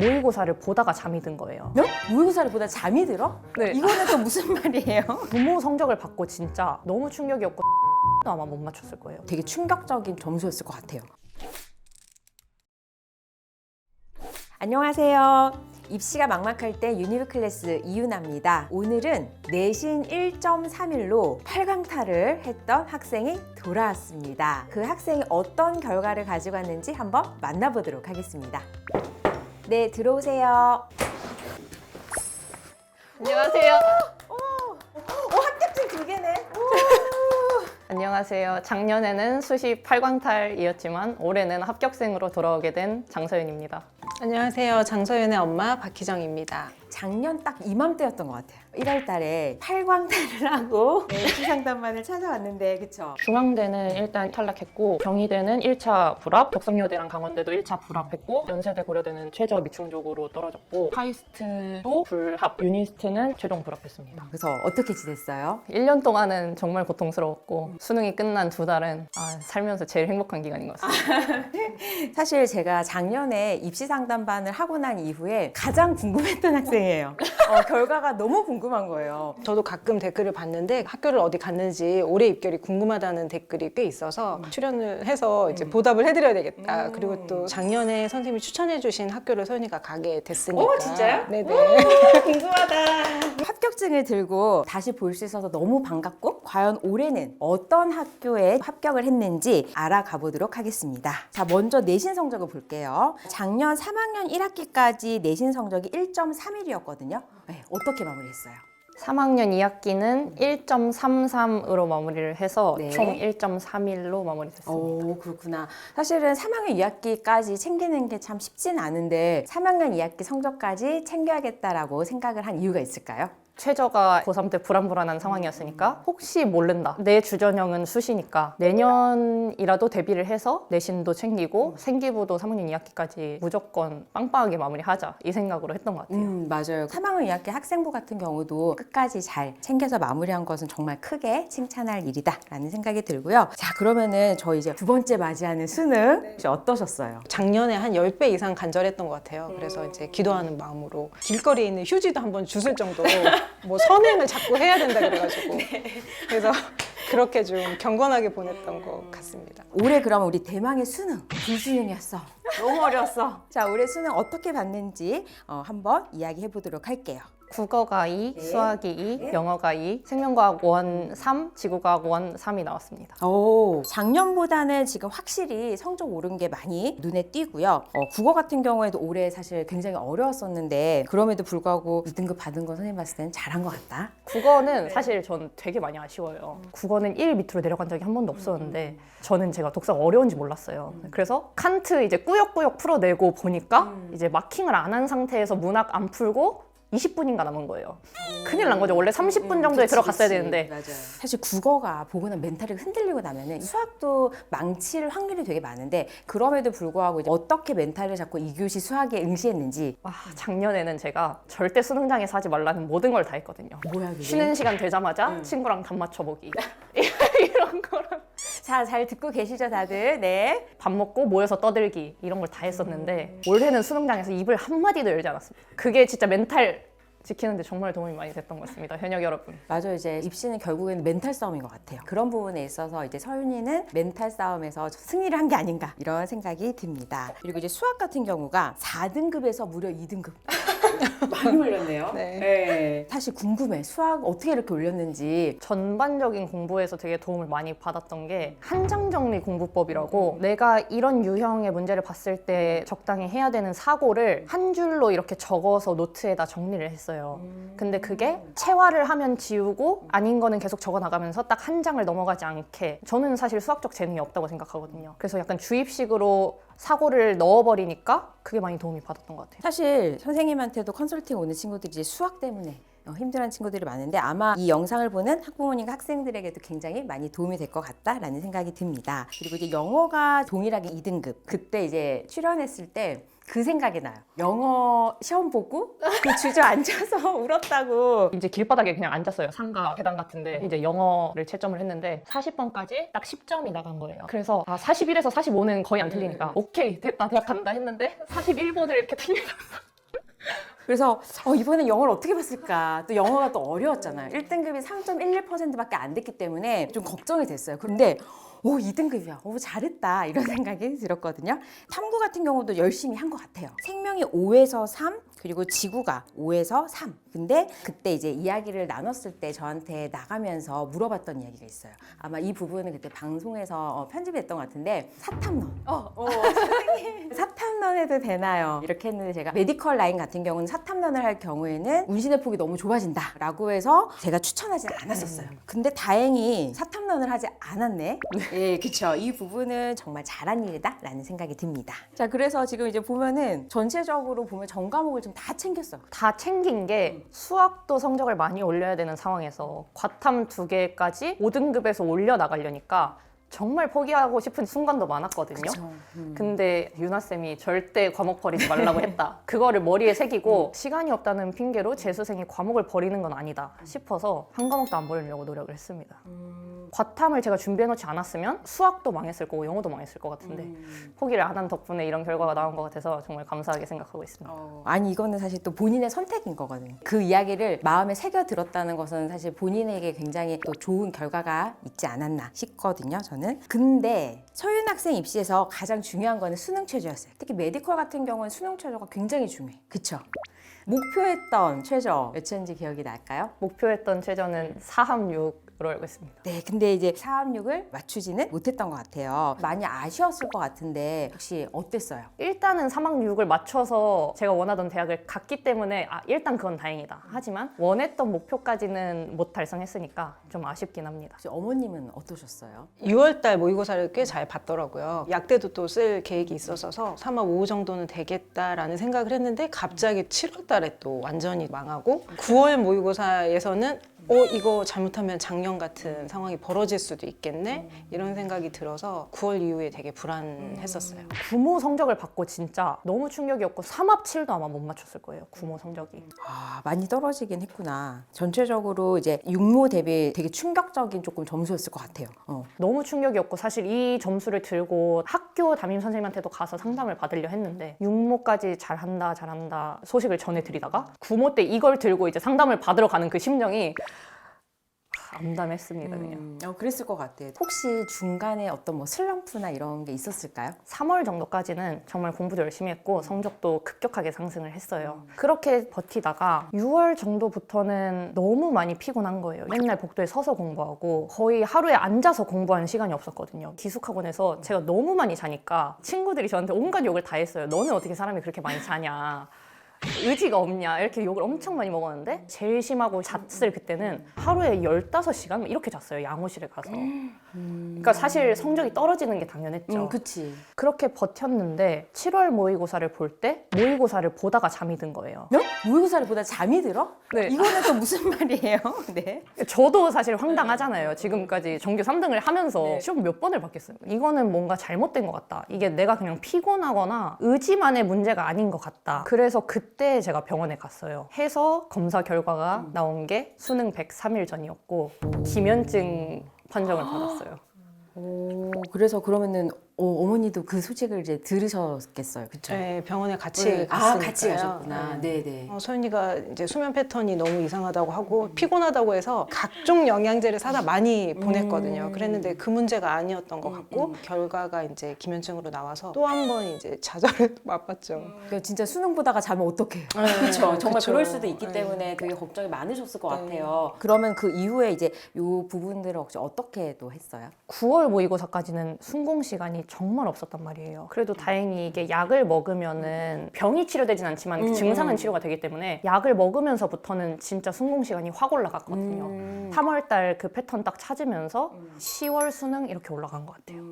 모의고사를 보다가 잠이 든 거예요. 네? 모의고사를 보다 잠이 들어? 네. 이거는 또 무슨 말이에요? 부모 성적을 받고 진짜 너무 충격이었고 도 아마 못 맞췄을 거예요. 되게 충격적인 점수였을 것 같아요. 안녕하세요. 입시가 막막할 때 유니브 클래스 이윤아입니다. 오늘은 내신 1.31로 8강타를 했던 학생이 돌아왔습니다. 그 학생이 어떤 결과를 가지고 왔는지 한번 만나보도록 하겠습니다. 네, 들어오세요. 안녕하세요. 합격증 2개네. 안녕하세요. 작년에는 수시 8강탈이었지만 올해는 합격생으로 돌아오게 된 장서윤입니다. 안녕하세요. 장서윤의 엄마 박희정입니다. 작년 딱 이맘때였던 것 같아요. 1월 달에 8강타를 하고 입시 상담반을 찾아왔는데, 그쵸? 중앙대는 일단 탈락했고 경희대는 1차 불합, 덕성여대랑 강원대도 1차 불합했고 연세대 고려대는 최저 미충족으로 떨어졌고 카이스트도 불합, 유니스트는 최종 불합했습니다. 그래서 어떻게 지냈어요? 1년 동안은 정말 고통스러웠고 수능이 끝난 2달은 살면서 제일 행복한 기간인 것 같습니다. 사실 제가 작년에 입시 상담반을 하고 난 이후에 가장 궁금했던 학생이에요. 결과가 너무 궁금한 거예요. 저도 가끔 댓글을 봤는데 학교를 어디 갔는지 올해 입결이 궁금하다는 댓글이 꽤 있어서 출연을 해서 이제 보답을 해드려야 되겠다. 그리고 또 작년에 선생님이 추천해주신 학교를 서윤이가 가게 됐으니까. 진짜요? 네네. 궁금하다. 합격증을 들고 다시 볼 수 있어서 너무 반갑고, 과연 올해는 어떤 학교에 합격을 했는지 알아가 보도록 하겠습니다. 자, 먼저 내신 성적을 볼게요. 작년 3학년 1학기까지 내신 성적이 1.31이었거든요. 네, 어떻게 마무리했어요? 3학년 2학기는 1.33으로 마무리를 해서 네. 총 1.31로 마무리됐습니다. 오, 그렇구나. 사실은 3학년 2학기까지 챙기는 게 참 쉽진 않은데 3학년 2학기 성적까지 챙겨야겠다라고 생각을 한 이유가 있을까요? 최저가 고3 때 불안불안한 상황이었으니까 혹시 모른다. 내 주전형은 수시니까 내년이라도 대비를 해서 내신도 챙기고 생기부도 3학년 2학기까지 무조건 빵빵하게 마무리하자 이 생각으로 했던 것 같아요. 맞아요. 3학년 2학기 학생부 같은 경우도 끝까지 잘 챙겨서 마무리한 것은 정말 크게 칭찬할 일이다라는 생각이 들고요. 자, 그러면은 저 이제 두 번째 맞이하는 수능 혹시 어떠셨어요? 작년에 한 10배 이상 간절했던 것 같아요. 그래서 이제 기도하는 마음으로 길거리에 있는 휴지도 한번 주술 정도로 뭐 선행을 자꾸 해야 된다 그래가지고 그래서 그렇게 좀 경건하게 보냈던 것 같습니다. 올해 그러면 우리 대망의 수능 불수능이었어. 너무 어려웠어. 자, 올해 수능 어떻게 봤는지 한번 이야기해 보도록 할게요. 국어가 2, 네. 수학이 2, 영어가 2, 생명과학 1, 3, 지구과학 1, 3이 나왔습니다. 오, 작년보다는 지금 확실히 성적 오른 게 많이 눈에 띄고요. 국어 같은 경우에도 올해 사실 굉장히 어려웠었는데 그럼에도 불구하고 2등급 받은 건 선생님 봤을 때는 잘한 것 같다. 국어는 사실 전 되게 많이 아쉬워요. 국어는 1 밑으로 내려간 적이 한 번도 없었는데 저는 제가 독서가 어려운지 몰랐어요. 그래서 칸트 이제 꾸역꾸역 풀어내고 보니까 이제 마킹을 안 한 상태에서 문학 안 풀고 20분인가 남은 거예요. 큰일 난 거죠. 원래 30분 정도에 들어갔어야 되는데. 맞아요. 사실 국어가 보고 난 멘탈이 흔들리고 나면은 수학도 망칠 확률이 되게 많은데 그럼에도 불구하고 이제 어떻게 멘탈을 잡고 2교시 수학에 응시했는지. 작년에는 제가 절대 수능장에서 하지 말라는 모든 걸 다 했거든요. 뭐야 그게? 쉬는 시간 되자마자 친구랑 답 맞춰보기 이런 거랑 자, 잘 듣고 계시죠 다들? 네. 밥 먹고 모여서 떠들기 이런 걸 다 했었는데 올해는 수능장에서 입을 한마디도 열지 않았습니다. 그게 진짜 멘탈 지키는데 정말 도움이 많이 됐던 것 같습니다. 현역 여러분. 맞아요. 이제 입시는 결국에는 멘탈 싸움인 것 같아요. 그런 부분에 있어서 이제 서윤이는 멘탈 싸움에서 승리를 한 게 아닌가 이런 생각이 듭니다. 그리고 이제 수학 같은 경우가 4등급에서 무려 2등급. 많이 올렸네요. 네. 사실 궁금해. 수학 어떻게 이렇게 올렸는지. 전반적인 공부에서 되게 도움을 많이 받았던 게 한장정리 공부법이라고 내가 이런 유형의 문제를 봤을 때 적당히 해야 되는 사고를 한 줄로 이렇게 적어서 노트에다 정리를 했어요. 근데 그게 체화를 하면 지우고 아닌 거는 계속 적어 나가면서 딱 한 장을 넘어가지 않게 저는 사실 수학적 재능이 없다고 생각하거든요. 그래서 약간 주입식으로 사고를 넣어버리니까 그게 많이 도움이 받았던 것 같아요. 사실 선생님한테도 컨설팅 오는 친구들이 이제 수학 때문에 힘들어하는 친구들이 많은데 아마 이 영상을 보는 학부모님과 학생들에게도 굉장히 많이 도움이 될 것 같다라는 생각이 듭니다. 그리고 이제 영어가 동일하게 2등급. 그때 이제 출연했을 때 그 생각이 나요. 영어 시험 보고 그 주저앉아서 울었다고. 이제 길바닥에 그냥 앉았어요. 상가 계단 같은데 이제 영어를 채점을 했는데 40번까지 딱 10점이 나간 거예요. 그래서 41에서 45는 거의 안 틀리니까 오케이 됐다 대학 간다 했는데 41번을 이렇게 틀리면서 그래서 이번엔 영어를 어떻게 봤을까? 또 영어가 또 어려웠잖아요. 1등급이 3.11%밖에 안 됐기 때문에 좀 걱정이 됐어요. 근데 2등급이야. 잘했다. 이런 생각이 들었거든요. 탐구 같은 경우도 열심히 한 것 같아요. 생명이 5에서 3, 그리고 지구가 5에서 3. 근데 그때 이제 이야기를 나눴을 때 저한테 나가면서 물어봤던 이야기가 있어요. 아마 이 부분은 그때 방송에서 편집이 됐던 것 같은데 사탐론. 선생님. 사탐론 해도 되나요? 이렇게 했는데 제가 메디컬 라인 같은 경우는 사탐론을 할 경우에는 운신의 폭이 너무 좁아진다 라고 해서 제가 추천하진 않았었어요. 근데 다행히 사탐론을 하지 않았네. 예, 그쵸. 이 부분은 정말 잘한 일이다 라는 생각이 듭니다. 자, 그래서 지금 이제 보면은 전체적으로 보면 전 과목을 좀 다 챙겼어요. 다 챙긴 게 수학도 성적을 많이 올려야 되는 상황에서 과탐 2개까지 5등급에서 올려나가려니까 정말 포기하고 싶은 순간도 많았거든요. 그쵸. 근데 유나쌤이 절대 과목 버리지 말라고 했다. 그거를 머리에 새기고 시간이 없다는 핑계로 재수생이 과목을 버리는 건 아니다 싶어서 한 과목도 안 버리려고 노력을 했습니다. 과탐을 제가 준비해놓지 않았으면 수학도 망했을 거고 영어도 망했을 것 같은데 포기를 안 한 덕분에 이런 결과가 나온 것 같아서 정말 감사하게 생각하고 있습니다. 아니 이거는 사실 또 본인의 선택인 거거든요. 그 이야기를 마음에 새겨 들었다는 것은 사실 본인에게 굉장히 또 좋은 결과가 있지 않았나 싶거든요. 저는. 근데 서윤 학생 입시에서 가장 중요한 거는 수능 최저였어요. 특히 메디컬 같은 경우는 수능 최저가 굉장히 중요해. 그쵸? 목표했던 최저 몇이었는지 기억이 날까요? 목표했던 최저는 4합 6으로 알고 있습니다. 네, 근데 이제 4합6을 맞추지는 못했던 것 같아요. 많이 아쉬웠을 것 같은데 혹시 어땠어요? 일단은 3합 6을 맞춰서 제가 원하던 대학을 갔기 때문에 일단 그건 다행이다. 하지만 원했던 목표까지는 못 달성했으니까 좀 아쉽긴 합니다. 혹시 어머님은 어떠셨어요? 6월달 모의고사를 꽤 잘 봤더라고요. 약대도 또 쓸 계획이 있었어서 3합 5 정도는 되겠다라는 생각을 했는데 갑자기 7월달에 또 완전히 망하고 9월 모의고사에서는 이거 잘못하면 작년 같은 상황이 벌어질 수도 있겠네? 이런 생각이 들어서 9월 이후에 되게 불안했었어요. 구모 성적을 받고 진짜 너무 충격이었고 3합 7도 아마 못 맞췄을 거예요. 구모 성적이. 많이 떨어지긴 했구나. 전체적으로 이제 육모 대비 되게 충격적인 조금 점수였을 것 같아요. 너무 충격이었고 사실 이 점수를 들고 학교 담임 선생님한테도 가서 상담을 받으려 했는데 6모까지 잘한다 소식을 전해드리다가 9모 때 이걸 들고 이제 상담을 받으러 가는 그 심정이 암담했습니다. 그냥. 그랬을 것 같아요. 혹시 중간에 어떤 뭐 슬럼프나 이런 게 있었을까요? 3월 정도까지는 정말 공부도 열심히 했고 성적도 급격하게 상승을 했어요. 그렇게 버티다가 6월 정도부터는 너무 많이 피곤한 거예요. 맨날 복도에 서서 공부하고 거의 하루에 앉아서 공부하는 시간이 없었거든요. 기숙학원에서 제가 너무 많이 자니까 친구들이 저한테 온갖 욕을 다 했어요. 너는 어떻게 사람이 그렇게 많이 자냐. 의지가 없냐 이렇게 욕을 엄청 많이 먹었는데 제일 심하고 잤을 그때는 하루에 15시간 이렇게 잤어요. 양호실에 가서. 그러니까 사실 성적이 떨어지는 게 당연했죠. 그치. 그렇게 버텼는데 7월 모의고사를 볼 때 모의고사를 보다가 잠이 든 거예요. 모의고사를 보다 잠이 들어? 네. 이거는 또 무슨 말이에요? 네. 저도 사실 황당하잖아요. 지금까지 정규 3등을 하면서 네. 시험 몇 번을 봤겠어요. 이거는 뭔가 잘못된 것 같다. 이게 내가 그냥 피곤하거나 의지만의 문제가 아닌 것 같다. 그래서 그때 제가 병원에 갔어요. 해서 검사 결과가 나온 게 수능 103일 전이었고 기면증 판정을 받았어요. 그래서 그러면은 어머니도 그 소식을 이제 들으셨겠어요, 그렇죠? 네, 병원에 같이 갔으니까요. 같이 가셨구나. 네. 서윤이가 이제 수면 패턴이 너무 이상하다고 하고 피곤하다고 해서 각종 영양제를 사다 많이 보냈거든요. 그랬는데 그 문제가 아니었던 것 같고 결과가 이제 기면증으로 나와서 또 한 번 이제 좌절을 맛봤죠. 그러니까 진짜 수능 보다가 자면 어떡해요? 네, 그렇죠. 정말 그쵸. 그럴 수도 있기 네. 때문에 되게 걱정이 많으셨을 것 네. 같아요. 그러면 그 이후에 이제 요 부분들을 혹시 어떻게 또 했어요? 9월 모의고사까지는 순공 시간이 정말 없었단 말이에요. 그래도 다행히 이게 약을 먹으면은 병이 치료되진 않지만 그 증상은 치료가 되기 때문에 약을 먹으면서부터는 진짜 순공 시간이 확 올라갔거든요. 3월달 그 패턴 딱 찾으면서 10월 수능 이렇게 올라간 것 같아요.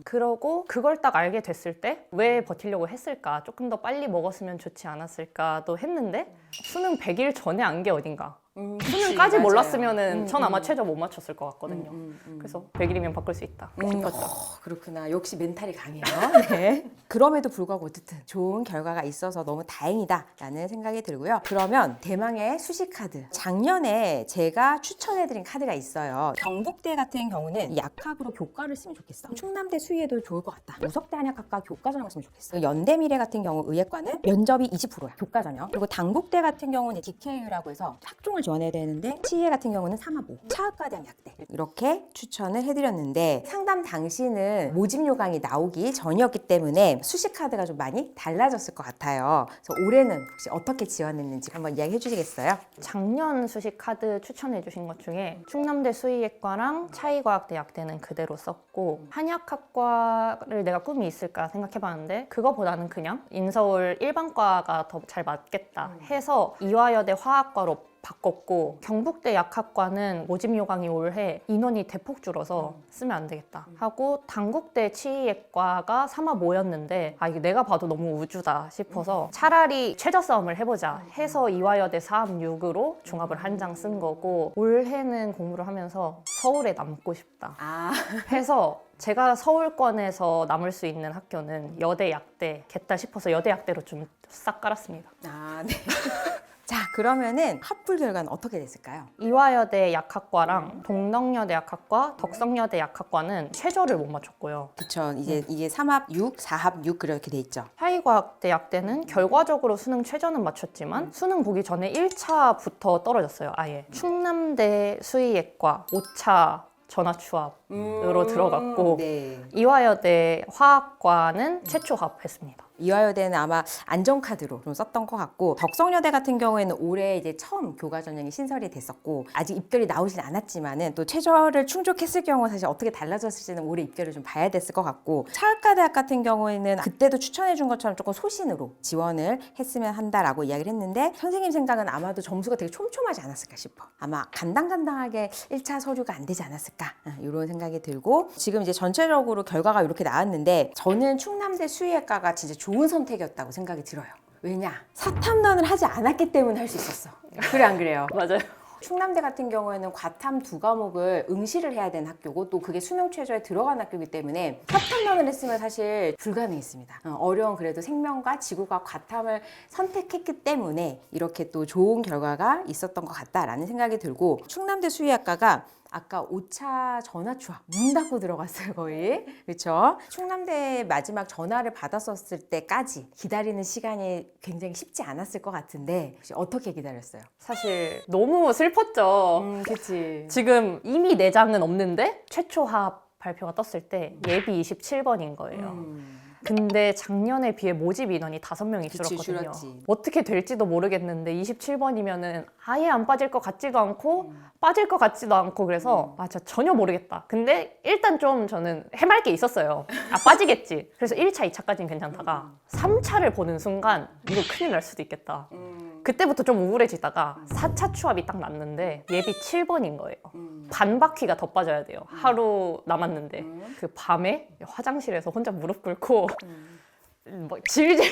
그러고 그걸 딱 알게 됐을 때 왜 버티려고 했을까? 조금 더 빨리 먹었으면 좋지 않았을까도 했는데 수능 100일 전에 안 게 어딘가. 수능까지 맞아요. 몰랐으면은 전 아마 최저 못 맞췄을 것 같거든요. 그래서 100일이면 바꿀 수 있다 싶었죠. 그렇구나. 역시 멘탈이 강해요. 네. 그럼에도 불구하고 어쨌든 좋은 결과가 있어서 너무 다행이다라는 생각이 들고요. 그러면 대망의 수시 카드. 작년에 제가 추천해드린 카드가 있어요. 경북대 같은 경우는 약학으로 교과를 쓰면 좋겠어. 충남대 수의에도 좋을 것 같다. 우석대 한약학과 교과 전형을 쓰면 좋겠어. 연대미래 같은 경우 의예과는 면접이 20%야. 교과 전형. 그리고 당국대 같은 경우는 DKU라고 해서 학종을 지원해야 되는데 치예 같은 경우는 3화보, 차학과대학 약대 이렇게 추천을 해드렸는데 상담 당시는 모집 요강이 나오기 전이었기 때문에 수시 카드가 좀 많이 달라졌을 것 같아요. 그래서 올해는 혹시 어떻게 지원했는지 한번 이야기해 주시겠어요? 작년 수시 카드 추천해 주신 것 중에 충남대 수의예과랑 차이과학대 약대는 그대로 썼고 한약학과를 내가 꿈이 있을까 생각해봤는데 그거보다는 그냥 인서울 일반과가 더 잘 맞겠다 해서 이화여대 화학과로 바꿨고 경북대 약학과는 모집 요강이 올해 인원이 대폭 줄어서 쓰면 안 되겠다 하고 당국대 치의예과가 3화5였는데 아 이게 내가 봐도 너무 우주다 싶어서 차라리 최저 싸움을 해보자 해서 이화여대 4합6으로 종합을 한 장 쓴 거고 올해는 공부를 하면서 서울에 남고 싶다 해서 제가 서울권에서 남을 수 있는 학교는 여대 약대겠다 싶어서 여대 약대로 좀 싹 깔았습니다. 네. 자, 그러면은 합불 결과는 어떻게 됐을까요? 이화여대 약학과랑 동덕여대 약학과, 덕성여대 약학과는 최저를 못 맞췄고요. 그쵸. 이게 3합 6, 4합 6 그렇게 돼 있죠. 사이과학대 약대는 결과적으로 수능 최저는 맞췄지만 수능 보기 전에 1차부터 떨어졌어요. 아예. 충남대 수의예과 5차 전화추합으로 들어갔고 네. 이화여대 화학과는 최초 합했습니다. 이화여대는 아마 안전카드로 좀 썼던 것 같고 덕성여대 같은 경우에는 올해 이제 처음 교과 전형이 신설이 됐었고 아직 입결이 나오진 않았지만은 또 최저를 충족했을 경우 사실 어떻게 달라졌을지는 올해 입결을 좀 봐야 됐을 것 같고 차학과대학 같은 경우에는 그때도 추천해 준 것처럼 조금 소신으로 지원을 했으면 한다라고 이야기를 했는데 선생님 생각은 아마도 점수가 되게 촘촘하지 않았을까 싶어. 아마 간당간당하게 1차 서류가 안 되지 않았을까 이런 생각이 들고 지금 이제 전체적으로 결과가 이렇게 나왔는데 저는 충남대 수의학과가 진짜 좋은 선택이었다고 생각이 들어요. 왜냐? 사탐런을 하지 않았기 때문에 할 수 있었어. 그래 안 그래요? 맞아요. 충남대 같은 경우에는 과탐 2과목을 응시를 해야 되는 학교고 또 그게 수능 최저에 들어간 학교이기 때문에 사탐런을 했으면 사실 불가능했습니다. 어려운 그래도 생명과 지구과학 과탐을 선택했기 때문에 이렇게 또 좋은 결과가 있었던 것 같다라는 생각이 들고 충남대 수의학과가 아까 5차 전화 추합 문 닫고 들어갔어요 거의. 그렇죠? 충남대 마지막 전화를 받았었을 때까지 기다리는 시간이 굉장히 쉽지 않았을 것 같은데 혹시 어떻게 기다렸어요? 사실 너무 슬펐죠. 그치. 지금 이미 내장은 없는데 최초 합 발표가 떴을 때 예비 27번인 거예요. 근데 작년에 비해 모집 인원이 5명이 그치, 줄었거든요. 줄었지. 어떻게 될지도 모르겠는데 27번이면은 아예 안 빠질 것 같지도 않고 빠질 것 같지도 않고 그래서 아 진짜 전혀 모르겠다. 근데 일단 좀 저는 해맑게 있었어요. 아 빠지겠지. 그래서 1차, 2차까지는 괜찮다가 3차를 보는 순간 이거 큰일 날 수도 있겠다. 그때부터 좀 우울해지다가 4차 추합이 딱 났는데 예비 7번인 거예요. 반 바퀴가 더 빠져야 돼요. 하루 남았는데 그 밤에 화장실에서 혼자 무릎 꿇고 막 질질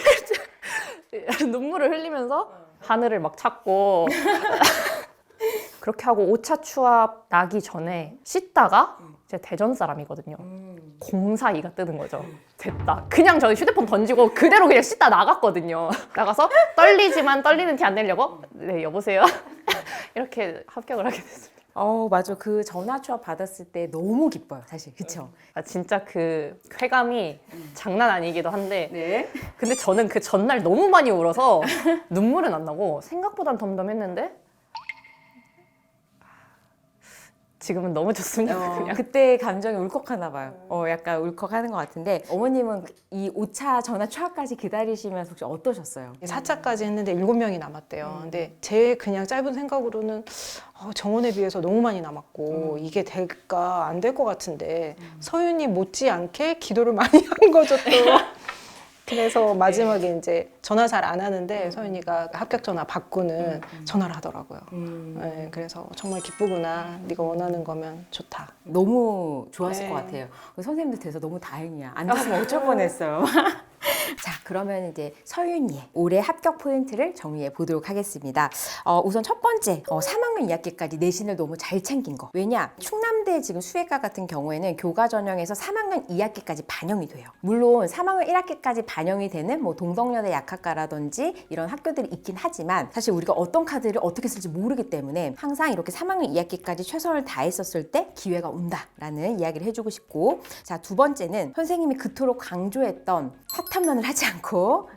눈물을 흘리면서 하늘을 막 찾고 그렇게 하고 5차 추합 나기 전에 씻다가 제가 대전 사람이거든요. 042가 뜨는 거죠. 됐다. 그냥 저는 휴대폰 던지고 그대로 그냥 씻다 나갔거든요. 나가서 떨리지만 떨리는 티 안 내려고 네 여보세요? 이렇게 합격을 하게 됐습니다. 맞아. 그 전화 추합 받았을 때 너무 기뻐요, 사실. 그쵸? 아, 진짜 그 쾌감이 장난 아니기도 한데 네. 근데 저는 그 전날 너무 많이 울어서 눈물은 안 나고 생각보단 덤덤했는데 지금은 너무 좋습니다. 그냥. 그때 감정이 울컥하나 봐요. 약간 울컥하는 것 같은데 어머님은 이 5차 전화 추합까지 기다리시면서 혹시 어떠셨어요? 4차까지 했는데 7명이 남았대요. 근데 제 그냥 짧은 생각으로는 정원에 비해서 너무 많이 남았고 이게 될까 안 될 것 같은데 서윤이 못지않게 기도를 많이 한 거죠 또. 그래서 마지막에 이제 전화 잘 안 하는데 서윤이가 합격 전화 받고는 전화를 하더라고요. 네, 그래서 정말 기쁘구나. 네가 원하는 거면 좋다. 너무 좋았을 네. 것 같아요. 선생님들 돼서 너무 다행이야. 안 됐으면 어쩔 뻔했어요. 자, 그러면 이제 서윤이의 올해 합격 포인트를 정리해 보도록 하겠습니다. 우선 첫 번째, 3학년 2학기까지 내신을 너무 잘 챙긴 거. 왜냐? 충남대 지금 수혜과 같은 경우에는 교과 전형에서 3학년 2학기까지 반영이 돼요. 물론 3학년 1학기까지 반영이 되는 뭐 동덕여대 약학과라든지 이런 학교들이 있긴 하지만 사실 우리가 어떤 카드를 어떻게 쓸지 모르기 때문에 항상 이렇게 3학년 2학기까지 최선을 다했었을 때 기회가 온다라는 이야기를 해주고 싶고, 자, 두 번째는 선생님이 그토록 강조했던 사탐론을 하지 않고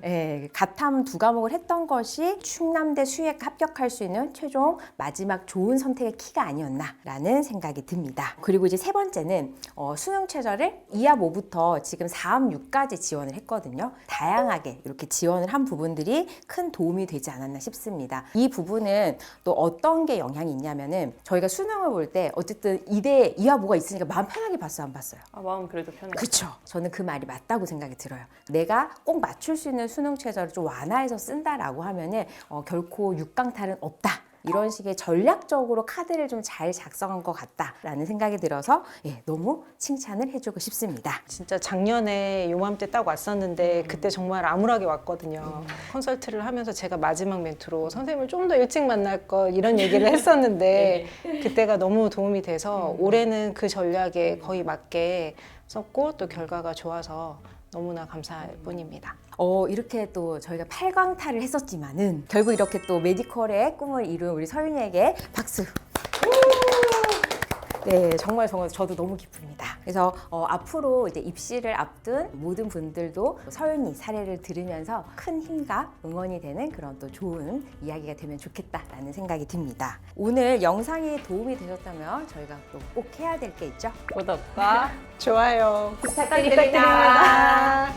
가탐 2과목을 했던 것이 충남대 수의과 합격할 수 있는 최종 마지막 좋은 선택의 키가 아니었나라는 생각이 듭니다. 그리고 이제 세 번째는 수능 최저를 2합 5부터 지금 4합 6까지 지원을 했거든요. 다양하게 이렇게 지원을 한 부분들이 큰 도움이 되지 않았나 싶습니다. 이 부분은 또 어떤 게 영향이 있냐면은 저희가 수능을 볼 때 어쨌든 2대 2합 5가 있으니까 마음 편하게 봤어요, 안 봤어요? 마음 그래도 편해요. 그렇죠. 저는 그 말이 맞다고 생각이 들어요. 내가 꼭 맞출 수 있는 수능 최저를 좀 완화해서 쓴다라고 하면은 결코 6강탈은 없다. 이런 식의 전략적으로 카드를 좀 잘 작성한 것 같다라는 생각이 들어서 너무 칭찬을 해주고 싶습니다. 진짜 작년에 요맘때 딱 왔었는데 그때 정말 암울하게 왔거든요. 컨설트를 하면서 제가 마지막 멘트로 선생님을 좀 더 일찍 만날 걸 이런 얘기를 했었는데 그때가 너무 도움이 돼서 올해는 그 전략에 거의 맞게 썼고 또 결과가 좋아서 너무나 감사할 뿐입니다. 이렇게 또 저희가 8강탈을 했었지만은 결국 이렇게 또 메디컬의 꿈을 이룬 우리 서윤이에게 박수. 네, 정말 저도 너무 기쁩니다. 그래서 앞으로 이제 입시를 앞둔 모든 분들도 서윤이 사례를 들으면서 큰 힘과 응원이 되는 그런 또 좋은 이야기가 되면 좋겠다라는 생각이 듭니다. 오늘 영상이 도움이 되셨다면 저희가 또 꼭 해야 될 게 있죠. 구독과 좋아요. 부탁드립니다.